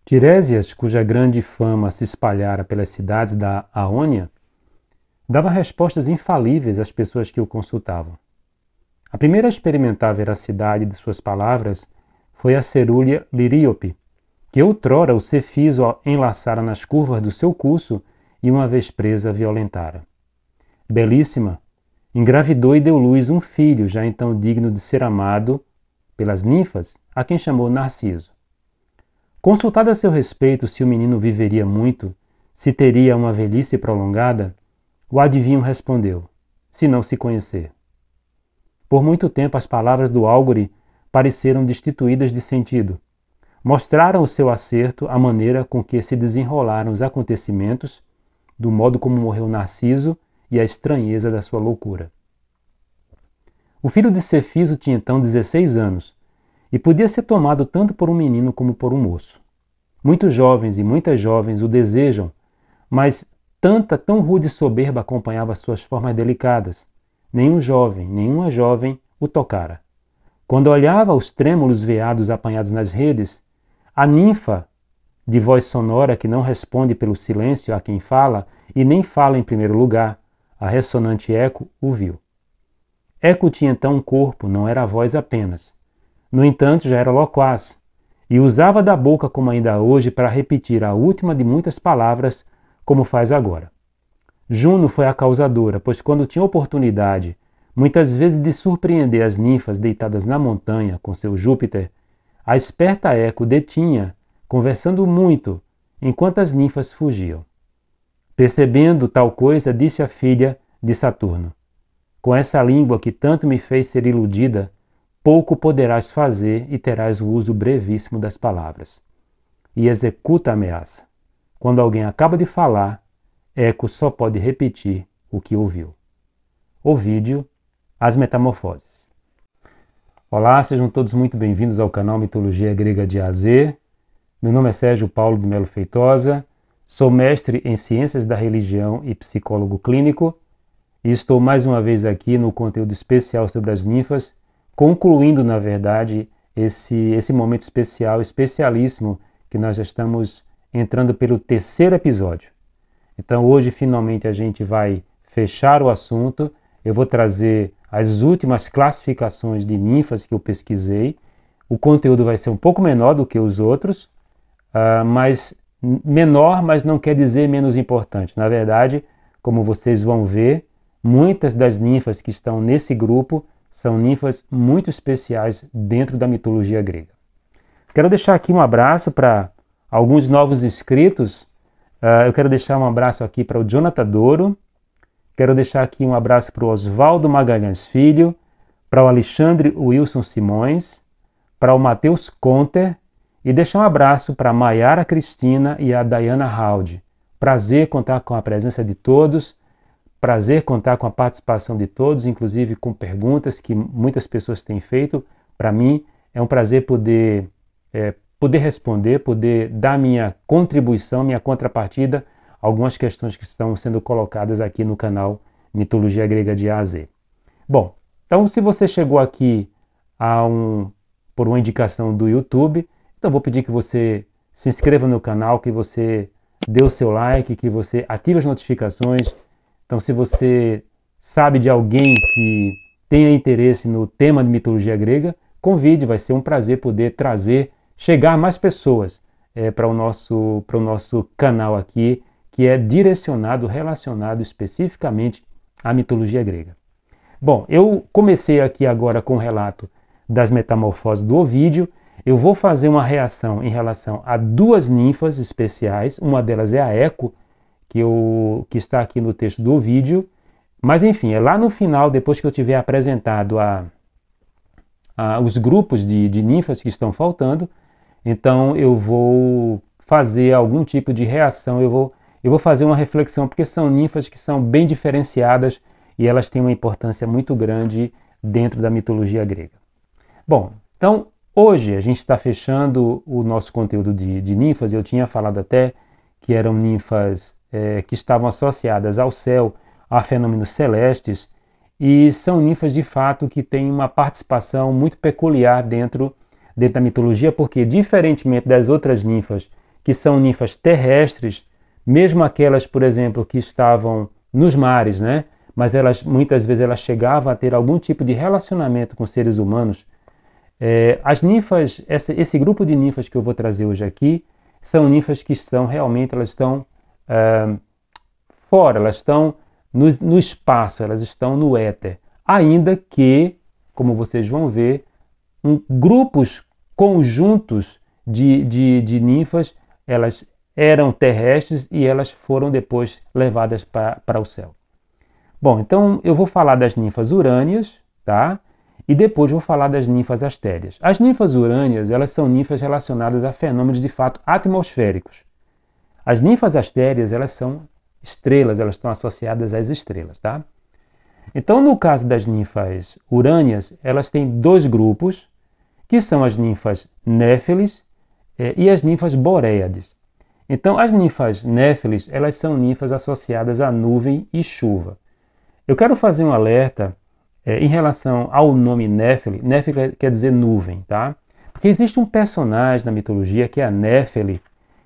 Tiresias, cuja grande fama se espalhara pelas cidades da Aônia, dava respostas infalíveis às pessoas que o consultavam. A primeira a experimentar a veracidade de suas palavras foi a cerúlea Liríope, que outrora o Cefiso enlaçara nas curvas do seu curso e, uma vez presa, violentara. Belíssima, engravidou e deu luz um filho, já então digno de ser amado pelas ninfas, a quem chamou Narciso. Consultado a seu respeito se o menino viveria muito, se teria uma velhice prolongada, o adivinho respondeu: se não se conhecer. Por muito tempo as palavras do álgore pareceram destituídas de sentido. Mostraram o seu acerto a maneira com que se desenrolaram os acontecimentos, do modo como morreu Narciso e a estranheza da sua loucura. O filho de Cefiso tinha então 16 anos e podia ser tomado tanto por um menino como por um moço. Muitos jovens e muitas jovens o desejam, mas tão rude soberba acompanhava suas formas delicadas. Nenhum jovem, nenhuma jovem o tocara. Quando olhava os trêmulos veados apanhados nas redes, a ninfa, de voz sonora que não responde pelo silêncio a quem fala e nem fala em primeiro lugar, a ressonante Eco o viu. Eco tinha então um corpo, não era a voz apenas. No entanto, já era loquaz, e usava da boca como ainda hoje para repetir a última de muitas palavras, como faz agora. Juno foi a causadora, pois quando tinha oportunidade, muitas vezes de surpreender as ninfas deitadas na montanha com seu Júpiter, a esperta Eco detinha, conversando muito, enquanto as ninfas fugiam. Percebendo tal coisa, disse a filha de Saturno: com essa língua que tanto me fez ser iludida, pouco poderás fazer e terás o uso brevíssimo das palavras. E executa a ameaça. Quando alguém acaba de falar, Eco só pode repetir o que ouviu. Ovídio, As Metamorfoses. Olá, sejam todos muito bem-vindos ao canal Mitologia Grega de A a Z. Meu nome é Sérgio Paulo de Melo Feitosa, sou mestre em Ciências da Religião e psicólogo clínico e estou mais uma vez aqui no conteúdo especial sobre as ninfas, concluindo, na verdade, esse momento especial, especialíssimo, que nós já estamos entrando pelo terceiro episódio. Então hoje finalmente a gente vai fechar o assunto. Eu vou trazer as últimas classificações de ninfas que eu pesquisei. O conteúdo vai ser um pouco menor do que os outros, mas menor, mas não quer dizer menos importante. Na verdade, como vocês vão ver, muitas das ninfas que estão nesse grupo são ninfas muito especiais dentro da mitologia grega. Quero deixar aqui um abraço para alguns novos inscritos. Eu quero deixar um abraço aqui para o Jonathan Douro. Quero deixar aqui um abraço para o Oswaldo Magalhães Filho, para o Alexandre Wilson Simões, para o Matheus Conter e deixar um abraço para a Maiara Cristina e a Dayana Haldi. Prazer contar com a presença de todos, prazer contar com a participação de todos, inclusive com perguntas que muitas pessoas têm feito. Para mim é um prazer poder responder, poder dar minha contribuição, minha contrapartida a algumas questões que estão sendo colocadas aqui no canal Mitologia Grega de A a Z. Bom, então se você chegou aqui por uma indicação do YouTube, então vou pedir que você se inscreva no canal, que você dê o seu like, que você ative as notificações. Então se você sabe de alguém que tenha interesse no tema de mitologia grega, convide, vai ser um prazer poder chegar a mais pessoas para o nosso canal aqui, que é relacionado especificamente à mitologia grega. Bom, eu comecei aqui agora com o relato das metamorfoses do Ovídio. Eu vou fazer uma reação em relação a duas ninfas especiais, uma delas é a Eco, que está aqui no texto do Ovídio, mas enfim, é lá no final, depois que eu tiver apresentado os grupos de ninfas que estão faltando, então eu vou fazer algum tipo de reação, eu vou fazer uma reflexão, porque são ninfas que são bem diferenciadas e elas têm uma importância muito grande dentro da mitologia grega. Bom, então hoje a gente está fechando o nosso conteúdo de ninfas. Eu tinha falado até que eram ninfas que estavam associadas ao céu, a fenômenos celestes, e são ninfas de fato que têm uma participação muito peculiar dentro da mitologia, porque diferentemente das outras ninfas que são ninfas terrestres, mesmo aquelas, por exemplo, que estavam nos mares, né? Mas muitas vezes elas chegavam a ter algum tipo de relacionamento com seres humanos. As ninfas, esse grupo de ninfas que eu vou trazer hoje aqui, são ninfas que elas estão fora, elas estão no espaço, elas estão no éter. Ainda que, como vocês vão ver, grupos conjuntos de ninfas, elas eram terrestres e elas foram depois levadas para o céu. Bom, então eu vou falar das ninfas urâneas, tá? E depois vou falar das ninfas astérias. As ninfas urâneas, elas são ninfas relacionadas a fenômenos de fato atmosféricos. As ninfas astérias, elas são estrelas, elas estão associadas às estrelas, tá? Então, no caso das ninfas urâneas, elas têm dois grupos, que são as ninfas néfilis e as ninfas boréades. Então, as ninfas néfilis, elas são ninfas associadas a nuvem e chuva. Eu quero fazer um alerta em relação ao nome Néfili. Néfili quer dizer nuvem, tá? Porque existe um personagem na mitologia que é a Néfili,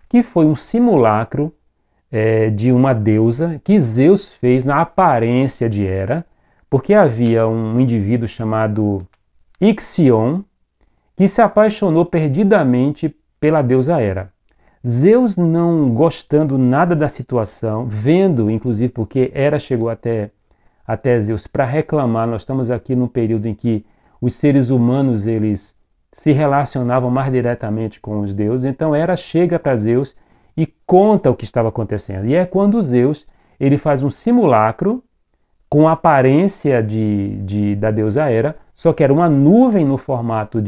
que foi um simulacro de uma deusa que Zeus fez na aparência de Hera, porque havia um indivíduo chamado Ixion que se apaixonou perdidamente pela deusa Hera. Zeus, não gostando nada da situação, vendo, inclusive porque Hera chegou até Zeus para reclamar, nós estamos aqui num período em que os seres humanos eles se relacionavam mais diretamente com os deuses, então Hera chega para Zeus e conta o que estava acontecendo. E é quando Zeus ele faz um simulacro com a aparência da deusa Hera, só que era uma nuvem no formato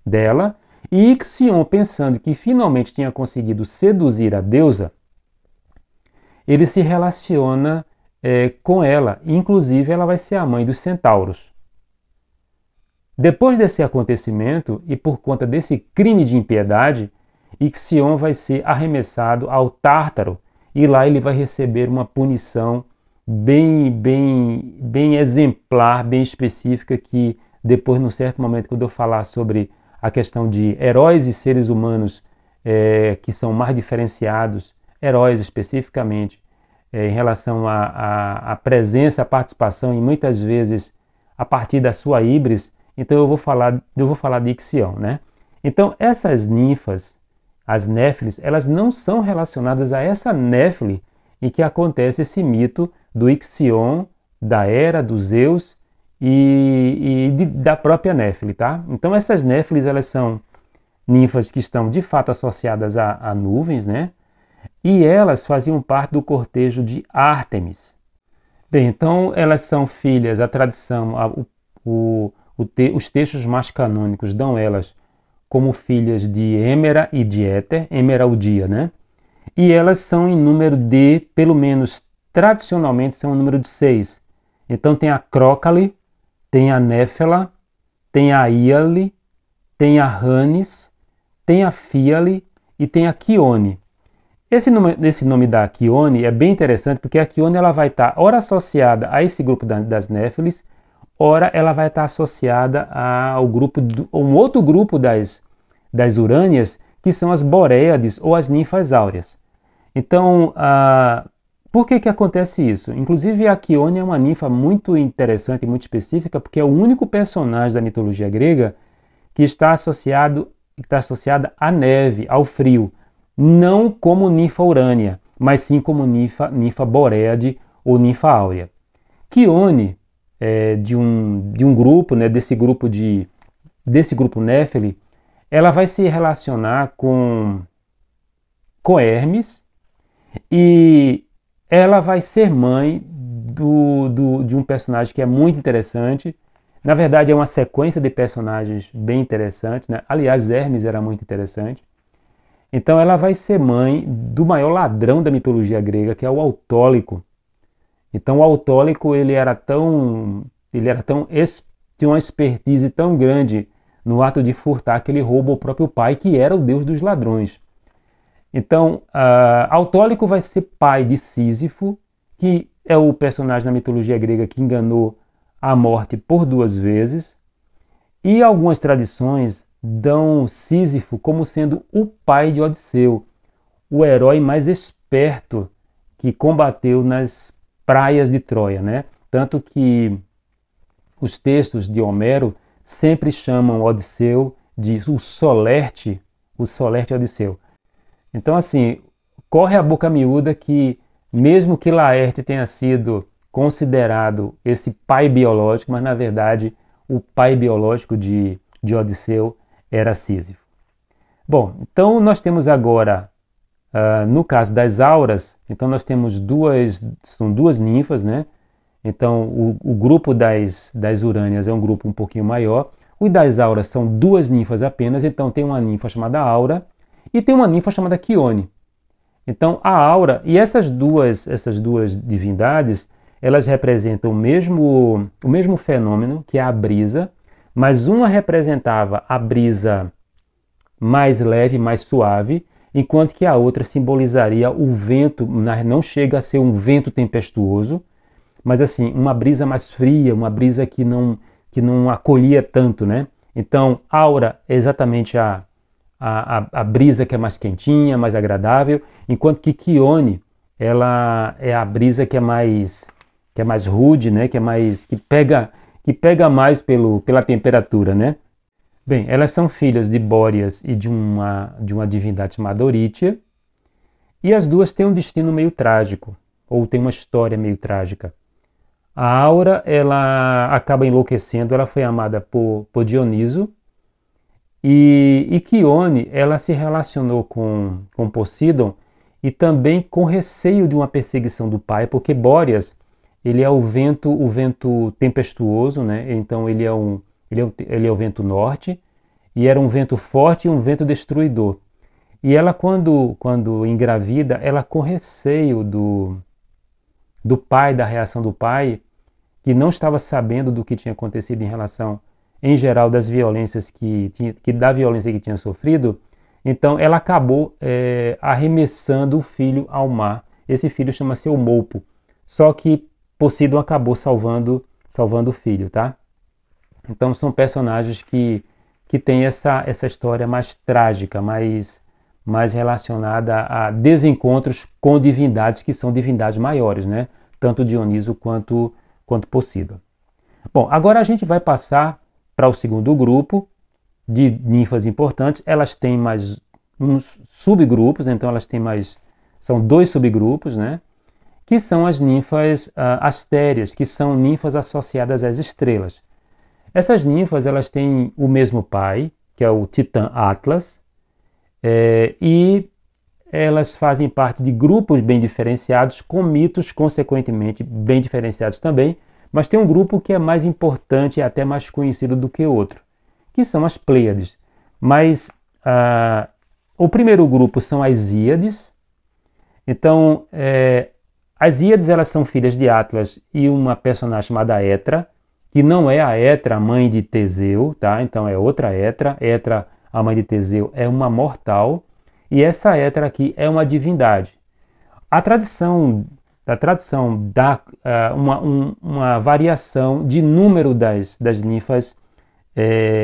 dela, e Ixion, pensando que finalmente tinha conseguido seduzir a deusa, ele se relaciona com ela, inclusive ela vai ser a mãe dos centauros. Depois desse acontecimento, e por conta desse crime de impiedade, Ixion vai ser arremessado ao Tártaro, e lá ele vai receber uma punição bem exemplar, bem específica, que depois, num certo momento, quando eu falar sobre a questão de heróis e seres humanos que são mais diferenciados, heróis especificamente, em relação à presença, à participação e muitas vezes a partir da sua híbris, então eu vou falar de Ixion, né? Então essas ninfas, as néfilis, elas não são relacionadas a essa néfili em que acontece esse mito do Ixion, da Hera, dos Zeus da própria néfili, tá? Então essas néfilis, elas são ninfas que estão de fato associadas a nuvens, né? E elas faziam parte do cortejo de Ártemis. Bem, então elas são filhas, a tradição, os textos mais canônicos dão elas como filhas de Hemera e de Éter, Hemera o dia, né? E elas são em número pelo menos tradicionalmente, são um número de 6. Então tem a Crócale, tem a Néfela, tem a Íale, tem a Hanes, tem a Fíale e tem a Quione. Esse nome da Quione é bem interessante porque a Quione ela vai estar ora associada a esse grupo das Néfilis, ora ela vai estar associada ao um outro grupo das urâneas, que são as Boréades ou as ninfas áureas. Então, por que acontece isso? Inclusive a Quione é uma ninfa muito interessante e muito específica, porque é o único personagem da mitologia grega que está associada à neve, ao frio, não como ninfa urânea, mas sim como ninfa boréade ou ninfa áurea. Quione de um grupo, né, desse grupo Néfili, ela vai se relacionar com Hermes e ela vai ser mãe de um personagem que é muito interessante. Na verdade, é uma sequência de personagens bem interessantes, né? Aliás, Hermes era muito interessante. Então, ela vai ser mãe do maior ladrão da mitologia grega, que é o Autólico. Então, o Autólico tinha uma expertise tão grande no ato de furtar que ele rouba o próprio pai, que era o deus dos ladrões. Então, Autólico vai ser pai de Sísifo, que é o personagem da mitologia grega que enganou a morte por 2 vezes. E algumas tradições dão Sísifo como sendo o pai de Odisseu, o herói mais esperto que combateu nas praias de Troia, né? Tanto que os textos de Homero sempre chamam Odisseu de o Solerte Odisseu. Então, assim, corre a boca miúda que, mesmo que Laerte tenha sido considerado esse pai biológico, mas na verdade o pai biológico de Odisseu era Sísifo. Bom, então nós temos agora, no caso das auras, então nós temos são duas ninfas, né? Então o grupo das urânias é um grupo um pouquinho maior. O das auras são duas ninfas apenas, então tem uma ninfa chamada Aura e tem uma ninfa chamada Chione. Então a Aura e essas duas divindades, elas representam o mesmo fenômeno, que é a brisa, mas uma representava a brisa mais leve, mais suave, enquanto que a outra simbolizaria o vento, não chega a ser um vento tempestuoso, mas assim, uma brisa mais fria, uma brisa que não acolhia tanto, né? Então, Aura é exatamente a brisa que é mais quentinha, mais agradável, enquanto que Chione, ela é a brisa que é mais rude, né? Que pega mais pela temperatura, né? Bem, elas são filhas de Bóreas e de uma divindade chamada Orítia, e as duas têm um destino meio trágico, ou tem uma história meio trágica. A Aura, ela acaba enlouquecendo, ela foi amada por Dioniso, e Chione, ela se relacionou com Poseidon e também com receio de uma perseguição do pai, porque Bóreas, ele é o vento tempestuoso, né? Então ele é o vento norte, e era um vento forte e um vento destruidor. E ela, quando engravida, ela com receio do pai, da reação do pai, que não estava sabendo do que tinha acontecido em relação, em geral, da violência que tinha sofrido, então ela acabou arremessando o filho ao mar. Esse filho chama-se Eumolpo. Só que Poseidon acabou salvando o filho, tá? Então são personagens que têm essa história mais trágica, mais relacionada a desencontros com divindades que são divindades maiores, né? Tanto Dioniso quanto Poseidon. Bom, agora a gente vai passar para o segundo grupo de ninfas importantes. Elas têm mais uns subgrupos, então elas têm são dois subgrupos, né? Que são as ninfas astérias, que são ninfas associadas às estrelas. Essas ninfas, elas têm o mesmo pai, que é o Titã Atlas, e elas fazem parte de grupos bem diferenciados, com mitos, consequentemente, bem diferenciados também, mas tem um grupo que é mais importante e até mais conhecido do que outro, que são as Pleiades. Mas o primeiro grupo são as Íades. Então, as Íades, elas são filhas de Atlas e uma personagem chamada Hétra, que não é a Hétra, mãe de Teseu, tá? Então é outra Hétra. Hétra, a mãe de Teseu, é uma mortal, e essa Hétra aqui é uma divindade. A tradição dá uma variação de número das ninfas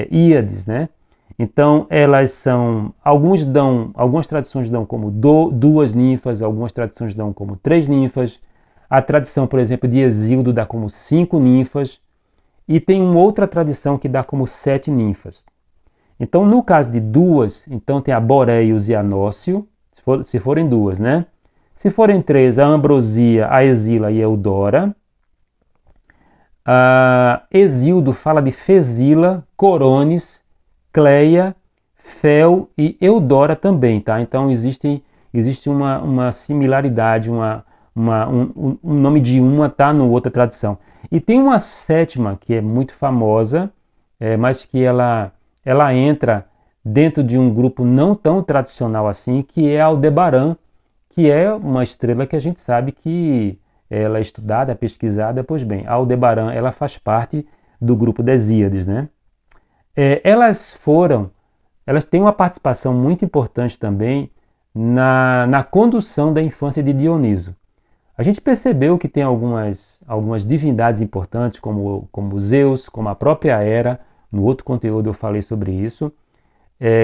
Íades, né? Então elas são, algumas tradições dão como duas ninfas, algumas tradições dão como 3 ninfas. A tradição, por exemplo, de Hesíodo dá como 5 ninfas, e tem uma outra tradição que dá como 7 ninfas. Então, no caso de duas, então tem a Boreus e a Nócio, se forem duas, né? Se forem 3, a Ambrosia, a Esila e a Eudora. Hesíodo fala de Fesila, Coronis, Cleia, Fel e Eudora também, tá? Então existe uma similaridade, um nome de uma tá no outra tradição. E tem uma sétima que é muito famosa, mas que ela entra dentro de um grupo não tão tradicional assim, que é Aldebaran, que é uma estrela que a gente sabe que ela é estudada, pesquisada. Pois bem, a Aldebaran, ela faz parte do grupo das Íades, né? Elas têm uma participação muito importante também na condução da infância de Dioniso. A gente percebeu que tem algumas divindades importantes, como Zeus, como a própria Hera. No outro conteúdo eu falei sobre isso.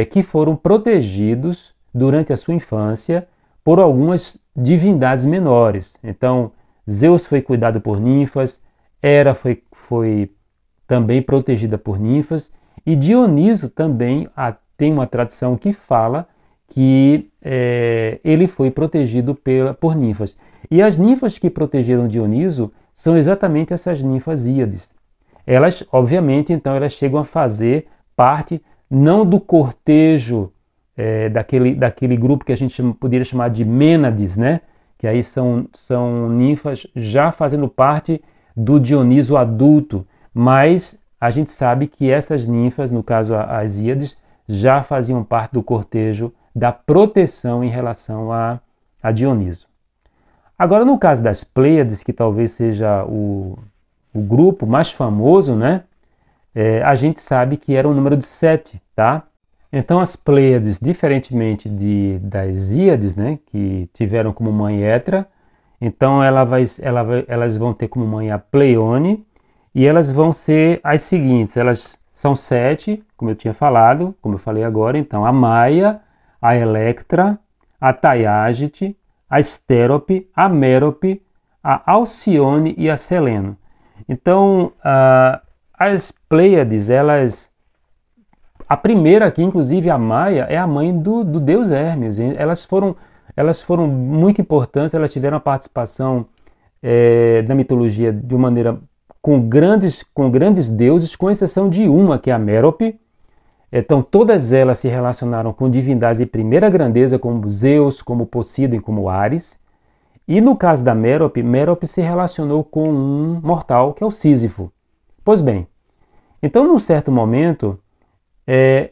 que foram protegidos durante a sua infância por algumas divindades menores. Então, Zeus foi cuidado por ninfas, Hera foi também protegida por ninfas, e Dioniso também tem uma tradição que fala que ele foi protegido por ninfas. E as ninfas que protegeram Dioniso são exatamente essas ninfas Íades. Elas, obviamente, então, elas chegam a fazer parte não do cortejo daquele grupo que a gente poderia chamar de Mênades, né? Que aí são ninfas já fazendo parte do Dioniso adulto, mas a gente sabe que essas ninfas, no caso as Íades, já faziam parte do cortejo da proteção em relação a Dioniso. Agora, no caso das Pleiades, que talvez seja o grupo mais famoso, né? A gente sabe que era um número de 7, tá? Então as Pleiades, diferentemente das Íades, né, que tiveram como mãe Hétera, então elas vão ter como mãe a Pleione, e elas vão ser as seguintes, elas são 7, como eu tinha falado, como eu falei agora, então a Maia, a Electra, a Taiágite, a Estérope, a Mérope, a Alcione e a Seleno. Então, as Pleiades, a primeira aqui, inclusive a Maia, é a mãe do deus Hermes. Elas foram muito importantes, elas tiveram a participação da mitologia de uma maneira com grandes deuses, com exceção de uma, que é a Mérope. Então, todas elas se relacionaram com divindades de primeira grandeza, como Zeus, como Poseidon, como Ares. E no caso da Mérope, Mérope se relacionou com um mortal, que é o Sísifo. Pois bem, então, num certo momento,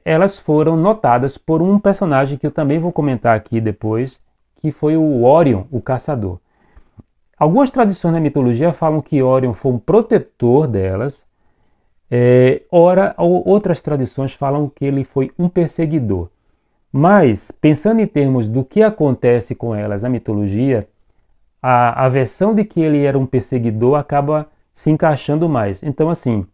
elas foram notadas por um personagem que eu também vou comentar aqui depois, que foi o Órion, o caçador. Algumas tradições na mitologia falam que Órion foi um protetor delas, outras tradições falam que ele foi um perseguidor. Mas, pensando em termos do que acontece com elas na mitologia, a versão de que ele era um perseguidor acaba se encaixando mais. Então, assim,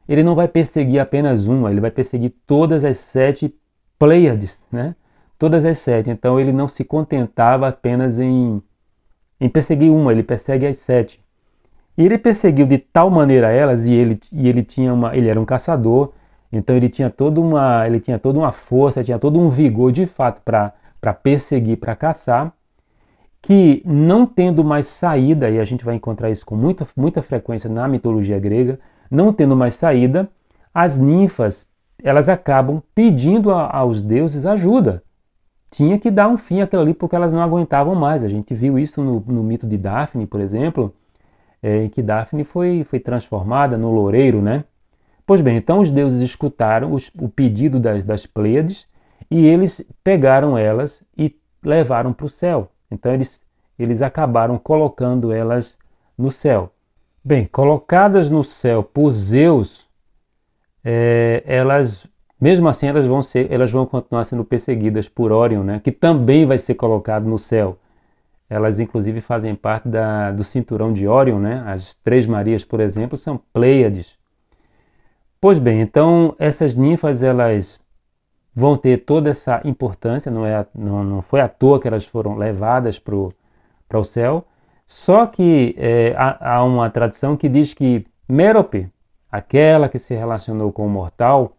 ele não vai perseguir apenas uma, ele vai perseguir todas as 7 Pleiades, né? Todas as 7. Então ele não se contentava apenas em perseguir uma, ele persegue as 7. E ele perseguiu de tal maneira elas, e ele era um caçador, então ele tinha toda uma força, tinha todo um vigor de fato para perseguir, para caçar, que não tendo mais saída, e a gente vai encontrar isso com muita frequência na mitologia grega, não tendo mais saída, as ninfas, elas acabam pedindo aos deuses ajuda. Tinha que dar um fim àquilo ali porque elas não aguentavam mais. A gente viu isso no mito de Dáfne, por exemplo, em que Dáfne foi transformada no loureiro, né? Pois bem, então os deuses escutaram o pedido das Pleiades e eles pegaram elas e levaram para o céu. Então eles acabaram colocando elas no céu. Bem, colocadas no céu por Zeus, mesmo assim elas vão continuar sendo perseguidas por Órion, né, que também vai ser colocado no céu. Elas inclusive fazem parte do cinturão de Órion, né? As 3 Marias, por exemplo, são Pleiades. Pois bem, então essas ninfas elas vão ter toda essa importância, não foi à toa que elas foram levadas para o céu. Só que há uma tradição que diz que Mérope, aquela que se relacionou com o mortal,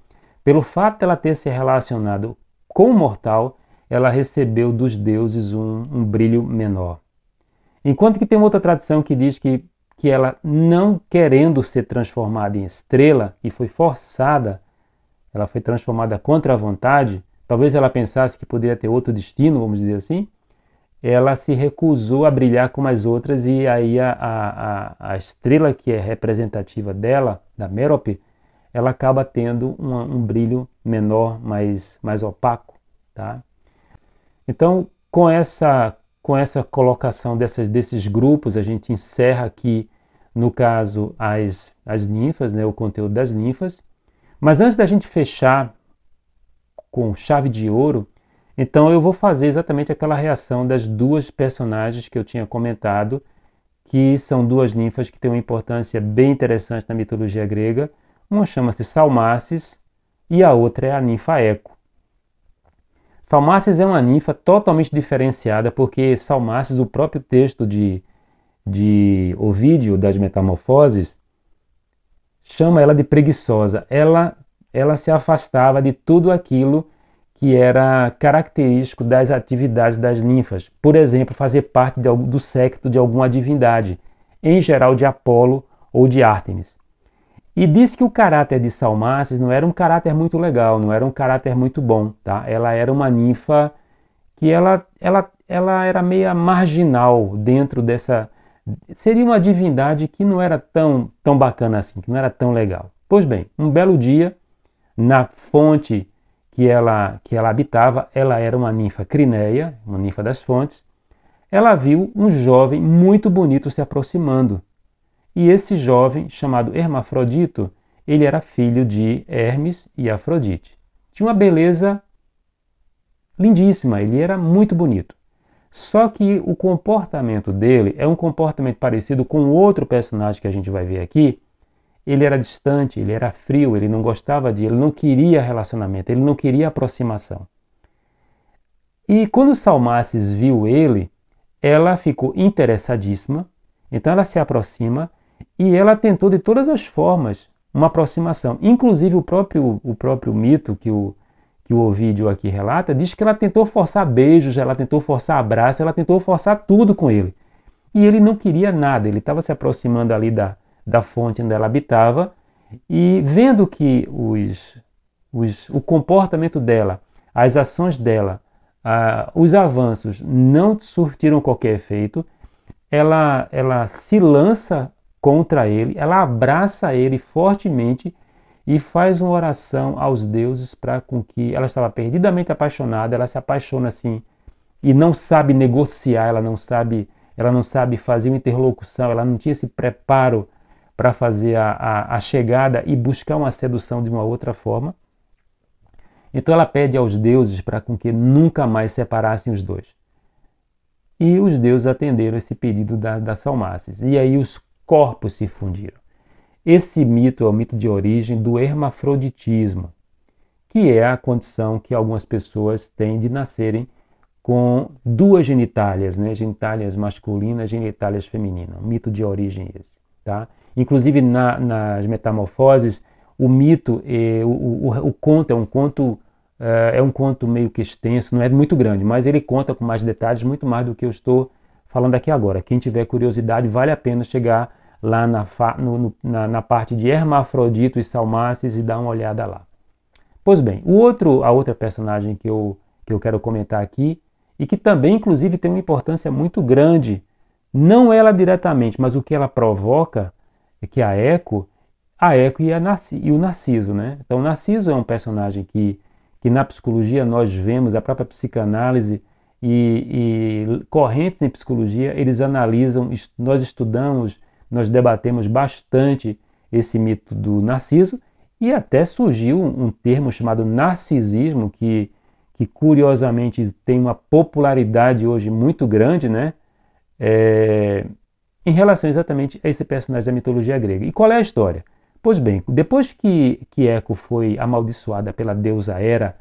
pelo fato de ela ter se relacionado com o mortal, ela recebeu dos deuses um brilho menor. Enquanto que tem outra tradição que diz que ela, não querendo ser transformada em estrela, e foi forçada, ela foi transformada contra a vontade, talvez ela pensasse que poderia ter outro destino, vamos dizer assim, ela se recusou a brilhar como as outras, e aí a estrela que é representativa dela, da Mérope, ela acaba tendo um brilho menor, mais opaco. Tá? Então, com essa colocação desses grupos, a gente encerra aqui, no caso, as ninfas, né, o conteúdo das ninfas. Mas antes da gente fechar com chave de ouro, então eu vou fazer exatamente aquela reação das 2 personagens que eu tinha comentado, que são 2 ninfas que têm uma importância bem interessante na mitologia grega. Uma chama-se Salmacis, e a outra é a ninfa Eco. Salmácis é uma ninfa totalmente diferenciada, porque Salmácis, o próprio texto de Ovídio, das Metamorfoses, chama ela de preguiçosa. Ela se afastava de tudo aquilo que era característico das atividades das ninfas. Por exemplo, fazer parte do séquito de alguma divindade, em geral de Apolo ou de Ártemis. E diz que o caráter de Salmácis não era um caráter muito legal, não era um caráter muito bom. Tá? Ela era uma ninfa que ela era meio marginal dentro dessa... Seria uma divindade que não era tão bacana assim, que não era tão legal. Pois bem, um belo dia, na fonte que ela habitava, ela era uma ninfa crinéia, uma ninfa das fontes, ela viu um jovem muito bonito se aproximando. E esse jovem, chamado Hermafrodito, ele era filho de Hermes e Afrodite. Tinha uma beleza lindíssima, ele era muito bonito. Só que o comportamento dele é um comportamento parecido com outro personagem que a gente vai ver aqui. Ele era distante, ele era frio, ele não gostava ele não queria relacionamento, ele não queria aproximação. E quando Salmácis viu ele, ela ficou interessadíssima, então ela se aproxima e ela tentou de todas as formas uma aproximação. Inclusive o próprio mito que o Ovídio aqui relata, diz que ela tentou forçar beijos, ela tentou forçar abraços, ela tentou forçar tudo com ele. E ele não queria nada, ele estava se aproximando ali da fonte onde ela habitava e vendo que o comportamento dela, as ações dela, os avanços não surtiram qualquer efeito, ela se lança contra ele, ela abraça ele fortemente e faz uma oração aos deuses para com que ela estava perdidamente apaixonada, ela se apaixona assim e não sabe negociar, ela não sabe fazer uma interlocução, ela não tinha esse preparo para fazer a chegada e buscar uma sedução de uma outra forma. Então ela pede aos deuses para com que nunca mais separassem os dois. E os deuses atenderam esse pedido da Salmácis. E aí os corpos se fundiram. Esse mito é o mito de origem do hermafroditismo, que é a condição que algumas pessoas têm de nascerem com duas genitálias, né? Genitálias masculinas, genitálias femininas. Um mito de origem esse. Tá? Inclusive nas Metamorfoses, o mito, o conto é um conto meio que extenso, não é muito grande, mas ele conta com mais detalhes, muito mais do que eu estou falando aqui agora. Quem tiver curiosidade, vale a pena chegar lá na parte de Hermafrodito e Salmácis e dar uma olhada lá. Pois bem, a outra personagem que eu quero comentar aqui, e que também, inclusive, tem uma importância muito grande, não ela diretamente, mas o que ela provoca, é que a Eco e o Narciso. Né? Então, o Narciso é um personagem que na psicologia nós vemos, a própria psicanálise e correntes em psicologia, eles analisam, nós estudamos, nós debatemos bastante esse mito do Narciso, e até surgiu um termo chamado narcisismo, que curiosamente tem uma popularidade hoje muito grande, né? Em relação exatamente a esse personagem da mitologia grega. E qual é a história? Pois bem, depois que Eco foi amaldiçoada pela deusa Hera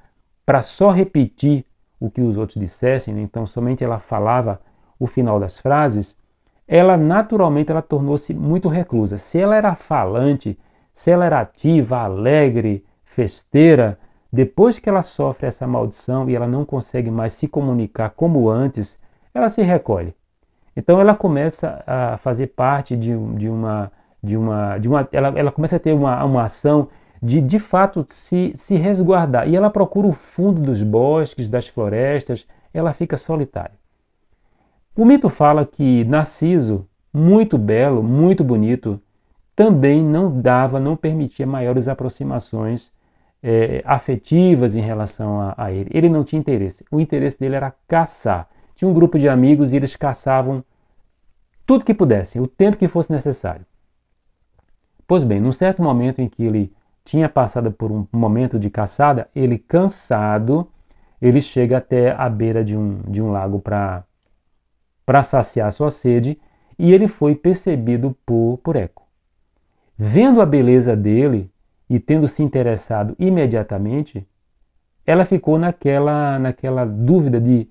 para só repetir o que os outros dissessem, né? Então somente ela falava o final das frases, ela naturalmente tornou-se muito reclusa. Se ela era falante, se ela era ativa, alegre, festeira, depois que ela sofre essa maldição e ela não consegue mais se comunicar como antes, ela se recolhe. Então ela começa a fazer parte ela começa a ter uma ação de fato se resguardar. E ela procura o fundo dos bosques, das florestas, ela fica solitária. O mito fala que Narciso, muito belo, muito bonito, também não permitia maiores aproximações afetivas em relação a ele. Ele não tinha interesse. O interesse dele era caçar. Tinha um grupo de amigos e eles caçavam tudo que pudessem, o tempo que fosse necessário. Pois bem, num certo momento em que ele tinha passado por um momento de caçada, ele, cansado, ele chega até a beira de um lago para saciar sua sede, e ele foi percebido por Eco. Vendo a beleza dele, e tendo se interessado imediatamente, ela ficou naquela dúvida de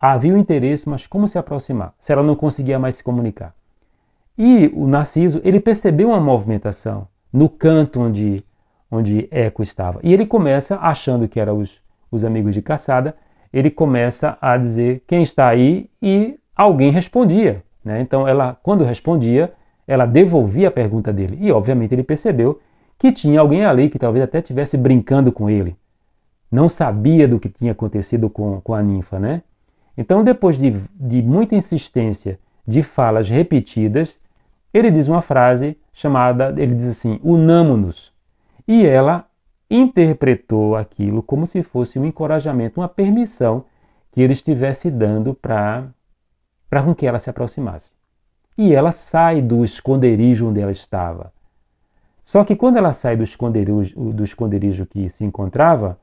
havia o interesse, mas como se aproximar, se ela não conseguia mais se comunicar. E o Narciso, ele percebeu uma movimentação no canto onde Eco estava. E ele começa, achando que eram os amigos de caçada, ele começa a dizer quem está aí e alguém respondia, né? Então, quando respondia, ela devolvia a pergunta dele. E, obviamente, ele percebeu que tinha alguém ali que talvez até estivesse brincando com ele. Não sabia do que tinha acontecido com a ninfa, né? Então, depois de muita insistência, de falas repetidas, ele diz uma frase chamada, ele diz assim, unamo-nos. E ela interpretou aquilo como se fosse um encorajamento, uma permissão que ele estivesse dando para com que ela se aproximasse. E ela sai do esconderijo onde ela estava. Só que quando ela sai do esconderijo que se encontrava,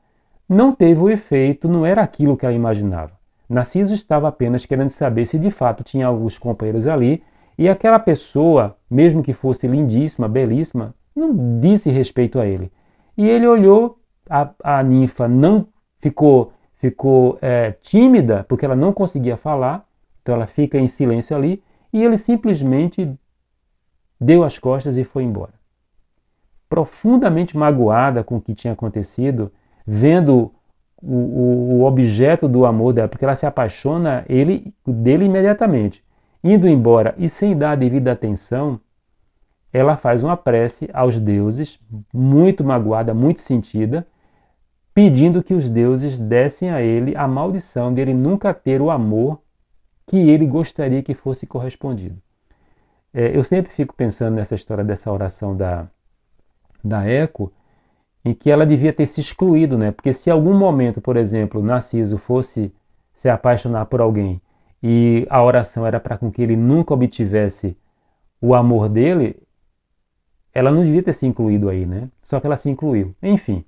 não teve o efeito, não era aquilo que ela imaginava. Narciso estava apenas querendo saber se de fato tinha alguns companheiros ali, e aquela pessoa, mesmo que fosse lindíssima, belíssima, não disse respeito a ele. E ele olhou, a ninfa não ficou tímida, porque ela não conseguia falar, então ela fica em silêncio ali, e ele simplesmente deu as costas e foi embora. Profundamente magoada com o que tinha acontecido, vendo o objeto do amor dela, porque ela se apaixona dele imediatamente. Indo embora e sem dar a devida atenção, ela faz uma prece aos deuses, muito magoada, muito sentida, pedindo que os deuses dessem a ele a maldição de ele nunca ter o amor que ele gostaria que fosse correspondido. Eu sempre fico pensando nessa história dessa oração da Eco, em que ela devia ter se excluído, né? Porque se em algum momento, por exemplo, Narciso fosse se apaixonar por alguém e a oração era para com que ele nunca obtivesse o amor dele, ela não devia ter se incluído aí, né? Só que ela se incluiu. Enfim,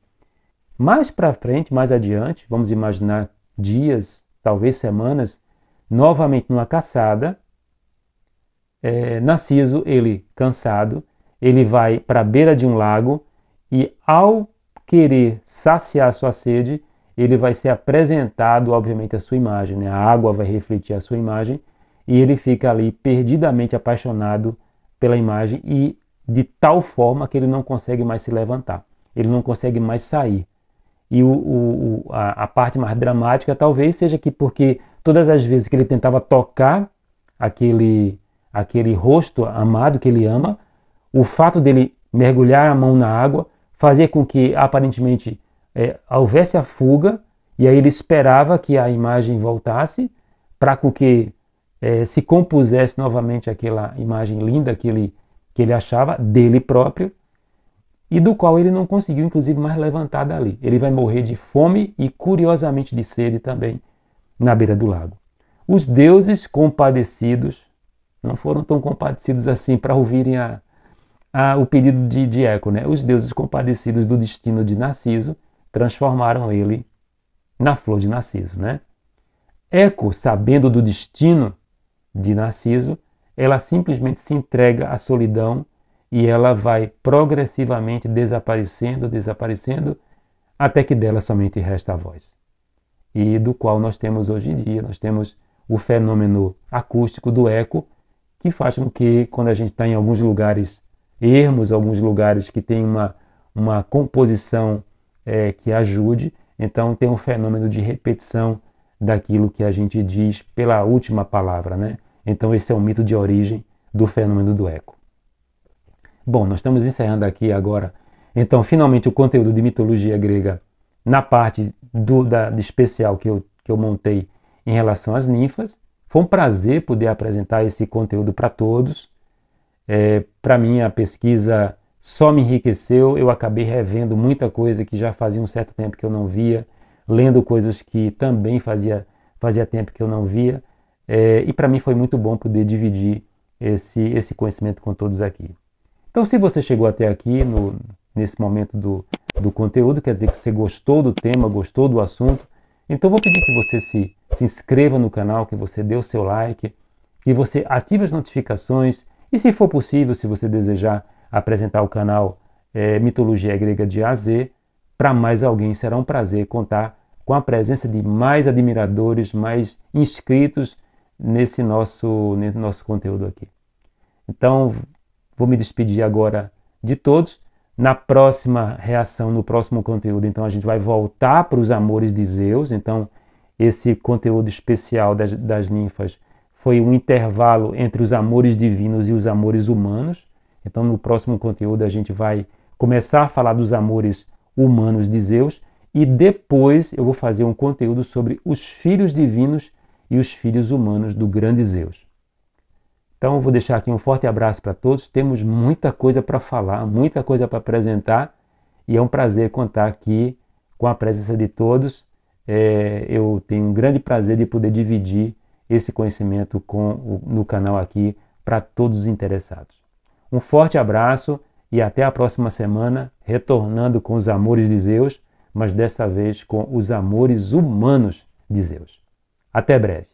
mais para frente, mais adiante, vamos imaginar dias, talvez semanas, novamente numa caçada, Narciso, ele cansado, ele vai para a beira de um lago e ao querer saciar sua sede, ele vai ser apresentado, obviamente, a sua imagem, né? A água vai refletir a sua imagem e ele fica ali perdidamente apaixonado pela imagem e de tal forma que ele não consegue mais se levantar, ele não consegue mais sair. E a parte mais dramática talvez seja que porque todas as vezes que ele tentava tocar aquele rosto amado que ele ama, o fato dele mergulhar a mão na água fazia com que aparentemente houvesse a fuga, e aí ele esperava que a imagem voltasse para que se compusesse novamente aquela imagem linda que ele achava dele próprio, e do qual ele não conseguiu, inclusive, mais levantar dali. Ele vai morrer de fome e, curiosamente, de sede também na beira do lago. Os deuses compadecidos não foram tão compadecidos assim para ouvirem o pedido de Eco, né? Os deuses compadecidos do destino de Narciso transformaram ele na flor de Narciso, né? Eco, sabendo do destino de Narciso, ela simplesmente se entrega à solidão e ela vai progressivamente desaparecendo, até que dela somente resta a voz. E do qual nós temos hoje em dia, nós temos o fenômeno acústico do eco, que faz com que, quando a gente está em alguns lugares ermos, alguns lugares que tem uma composição que ajude, então tem um fenômeno de repetição daquilo que a gente diz pela última palavra, né? Então esse é o mito de origem do fenômeno do eco. Bom, nós estamos encerrando aqui agora, então, finalmente o conteúdo de mitologia grega na parte do especial que eu montei em relação às ninfas. Foi um prazer poder apresentar esse conteúdo para todos. Para mim, a pesquisa só me enriqueceu. Eu acabei revendo muita coisa que já fazia um certo tempo que eu não via, lendo coisas que também fazia tempo que eu não via. E para mim foi muito bom poder dividir esse conhecimento com todos aqui. Então, se você chegou até aqui nesse momento do conteúdo, quer dizer que você gostou do tema, gostou do assunto, então vou pedir que você se inscreva no canal, que você dê o seu like, que você ative as notificações e, se for possível, se você desejar apresentar o canal mitologia grega de A a Z. Para mais alguém será um prazer contar com a presença de mais admiradores, mais inscritos nesse nosso conteúdo aqui. Então, vou me despedir agora de todos. Na próxima reação, no próximo conteúdo, então a gente vai voltar para os amores de Zeus. Então, esse conteúdo especial das ninfas foi um intervalo entre os amores divinos e os amores humanos. Então, no próximo conteúdo, a gente vai começar a falar dos amores humanos de Zeus e depois eu vou fazer um conteúdo sobre os filhos divinos e os filhos humanos do grande Zeus. Então, eu vou deixar aqui um forte abraço para todos. Temos muita coisa para falar, muita coisa para apresentar e é um prazer contar aqui com a presença de todos. Eu tenho um grande prazer de poder dividir esse conhecimento no canal aqui para todos os interessados. Um forte abraço e até a próxima semana, retornando com os amores de Zeus, mas dessa vez com os amores humanos de Zeus. Até breve.